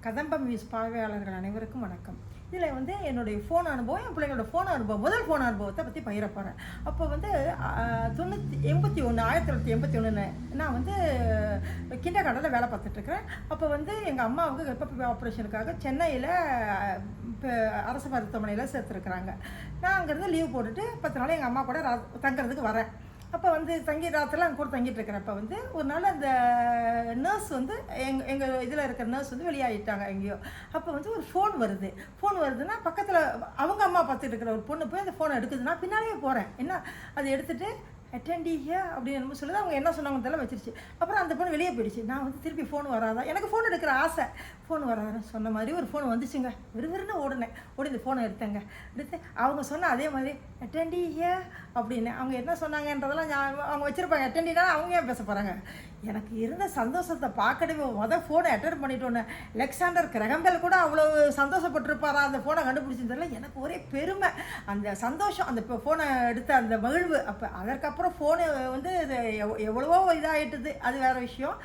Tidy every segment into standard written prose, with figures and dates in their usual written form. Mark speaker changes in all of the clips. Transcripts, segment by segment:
Speaker 1: கதம்பம் news பார்வையாளர்கள் அனைவருக்கும் வணக்கம். இதில் என்னுடைய ஃபோன் அனுபவம், என் பிள்ளைங்களோட ஃபோன் அனுபவம், முதல் ஃபோன் அனுபவத்தை பற்றி பகிர போகிறேன். அப்போ 1981 நான் கிண்டர் கார்டனில் வேலை பார்த்துட்ருக்கிறேன். அப்போ எங்கள் அம்மாவுக்கு கர்ப்பப்பை ஆப்ரேஷனுக்காக சென்னையில் அரசு மருத்துவமனையில் சேர்த்துருக்குறாங்க. நான் அங்கேருந்து லீவ் போட்டுட்டு 10 நாள் எங்கள் அம்மா கூட தங்குறதுக்கு வரேன். அப்போ தங்கி ராத்திரிலாம் அங்கே கூட தங்கிட்டு இருக்கிறப்ப ஒரு நாள் அந்த நர்ஸ் எங்கள் இதில் இருக்கிற நர்ஸ் வெளியாகிட்டாங்க எங்கேயோ. அப்போ ஒரு ஃபோன் வருதுன்னா பக்கத்தில் அவங்க அம்மா பார்த்துட்டு இருக்கிற ஒரு பொண்ணு போய் அந்த ஃபோனை எடுக்குதுன்னா பின்னாடியே போகிறேன். என்ன அது எடுத்துகிட்டு அட்டெண்டியா அப்படின்னு என்னமோ சொல்லுது. அவங்க என்ன சொன்னாங்கன்னு தெரியல வச்சிருச்சு. அப்புறம் அந்த பொண்ணு வெளியே போயிடுச்சு. நான் திருப்பி ஃபோன் வராதா, எனக்கு ஃபோன் எடுக்கிற ஆசை, ஃபோன் வராதுன்னு சொன்ன மாதிரி ஒரு ஃபோன் வந்துச்சுங்க. விறுவிறுன்னு ஓடி இந்த ஃபோனை எடுத்து அவங்க சொன்ன அதே மாதிரி அட்டெண்டியா அப்படின்னு அவங்க என்ன சொன்னாங்கன்றதெல்லாம் அவங்க வச்சுருப்பாங்க. அட்டெண்டினா அவங்க ஏன் பேச போகிறாங்க. எனக்கு இருந்த சந்தோஷத்தை பார்க்கவே ஃபோனை அட்டெண்ட் பண்ணிட்டோன்னு. அலெக்சாண்டர் கிரகம்பெல் கூட அவ்வளோ சந்தோஷப்பட்டிருப்பாரா அந்த ஃபோனை கண்டுபிடிச்சின்னு தெரியல. எனக்கு ஒரே பெருமை, அந்த சந்தோஷம், அந்த ஃபோனை எடுத்த அந்த மகிழ்வு. அப்போ அதற்கப்புறம் ஃபோனு எவ்வளவோ இதாகிட்டுது, அது வேறு விஷயம்.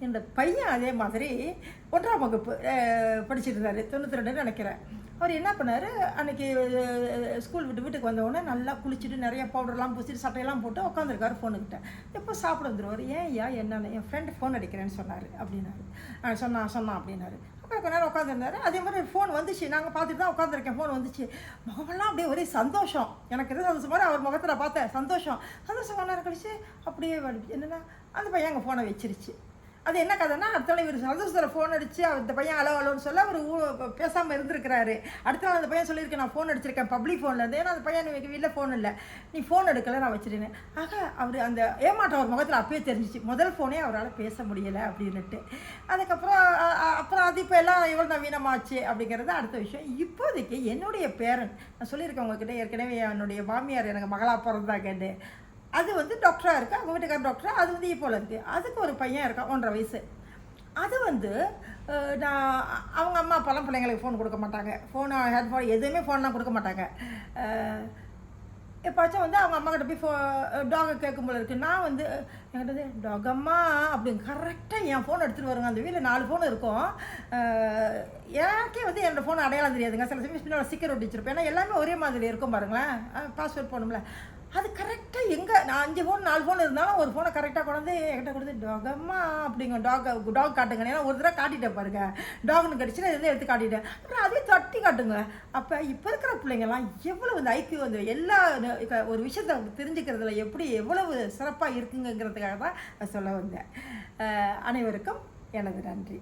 Speaker 1: இந்த பையன் அதே மாதிரி 1ஆம் வகுப்பு படிச்சுட்டு இருந்தார், 92 நினைக்கிறேன். அவர் என்ன பண்ணார், அன்றைக்கி ஸ்கூல் விட்டு வீட்டுக்கு வந்தவுடனே நல்லா குளிச்சுட்டு நிறைய பவுடர்லாம் பூசிட்டு சட்டையெல்லாம் போட்டு உட்காந்துருக்காரு ஃபோனுக்கிட்ட. எப்போ சாப்பிட வந்துடுவார். ஏன்யா என்னன்னு, என் ஃப்ரெண்டு ஃபோன் அடிக்கிறேன்னு சொன்னார் அப்படின்னாரு. சொன்னான் அப்படின்னாரு. அப்புறம் கொஞ்ச நேரம் உட்காந்துருந்தாரு. அதே மாதிரி ஃபோன் வந்துச்சு, நாங்கள் பார்த்துட்டு தான் உட்காந்துருக்கேன். ஃபோன் வந்துச்சு, முகமெல்லாம் அப்படியே ஒரே சந்தோஷம். எனக்கு எது சந்தோஷம் மாதிரி அவர் முகத்தில் பார்த்தேன். சந்தோஷம் கொஞ்ச நேரம் கழிச்சு அப்படியே என்னென்னா அந்த பையன் எங்கள் ஃபோனை வச்சிருச்சு. அது என்ன கதைன்னா, அடுத்த நாள் இவர் சந்தோஷத்தில் ஃபோன் அடித்து அந்த பையன் அலோன்னு சொல்ல அவர் பேசாமல் இருந்திருக்கிறாரு. அடுத்த நாள் அந்த பையன் சொல்லியிருக்கேன், நான் ஃபோன் அடிச்சிருக்கேன் பப்ளிக் ஃபோன்லேருந்து. ஏன்னா அந்த பையன் வீட்டில் ஃபோன் இல்லை, நீ ஃபோன் எடுக்கலை, நான் வச்சுருந்தேன். ஆக அவர் அந்த ஏமாற்றம் அவர் முகத்தில் அப்பயே தெரிஞ்சிச்சு. முதல் ஃபோனே அவரால் பேச முடியலை அப்படின்னுட்டு. அப்புறம் அது இப்போ எல்லாம் எவ்வளோ நவீனமாச்சு அப்படிங்கிறது அடுத்த விஷயம். இப்போதைக்கு என்னுடைய பேரன், நான் சொல்லியிருக்கேன் உங்ககிட்ட ஏற்கனவே, என்னுடைய மாமியார் எனக்கு மகளாக பிறந்தாங்கன்னு. அது டாக்டராக இருக்குது, அவங்க வீட்டுக்கார டாக்டராக. அது இப்போல இருக்குது. அதுக்கு ஒரு பையன் இருக்கான் 1.5 வயசு. அது நான் அவங்க அம்மா அப்பாலாம் பிள்ளைங்களுக்கு ஃபோன் கொடுக்க மாட்டாங்க. ஃபோனு ஹெட்ஃபோன் எதுவுமே ஃபோன்லாம் கொடுக்க மாட்டாங்க. எப்போச்சும் அவங்க அம்மா கிட்ட போய் டாகை கேட்கும் போல இருக்குது. நான் என்கிட்ட டாகம்மா அப்படின்னு கரெக்டாக என் ஃபோன் எடுத்துகிட்டு வருங்க. அந்த வீட்டில் 4 ஃபோன் இருக்கும். எனக்கே என்னோடய ஃபோன் அடையாளம் தெரியாதுங்க. சில சமயம் பின்னால் ஸ்டிக்கர் ஒட்டி வச்சுருப்பேன். ஏன்னா எல்லாமே ஒரே மாதிரி இருக்கும் பாருங்களேன். பாஸ்வேர்ட் போகணும்ல. அது கரெக்டாக எங்கே நான் 5 ஃபோன் 4 ஃபோன் இருந்தாலும் ஒரு ஃபோனை கரெக்டாக கொண்டு என்கிட்ட கொடுத்து டாகம்மா அப்படிங்க டாக் காட்டுங்க. ஏன்னா ஒரு தடவை காட்டிட்டேன் பாருங்க, டாக்னு கடிச்சுன்னா எடுத்து காட்டிட்டேன். அப்புறம் அதே தட்டி காட்டுங்க. அப்போ இப்போ இருக்கிற பிள்ளைங்கள்லாம் எவ்வளவு ஐக்கியம் எல்லா ஒரு விஷயத்தை தெரிஞ்சுக்கிறதுல எவ்வளவு சிறப்பாக இருக்குங்கிறதுக்காக தான் சொல்ல வந்தேன். அனைவருக்கும் எனது நன்றி.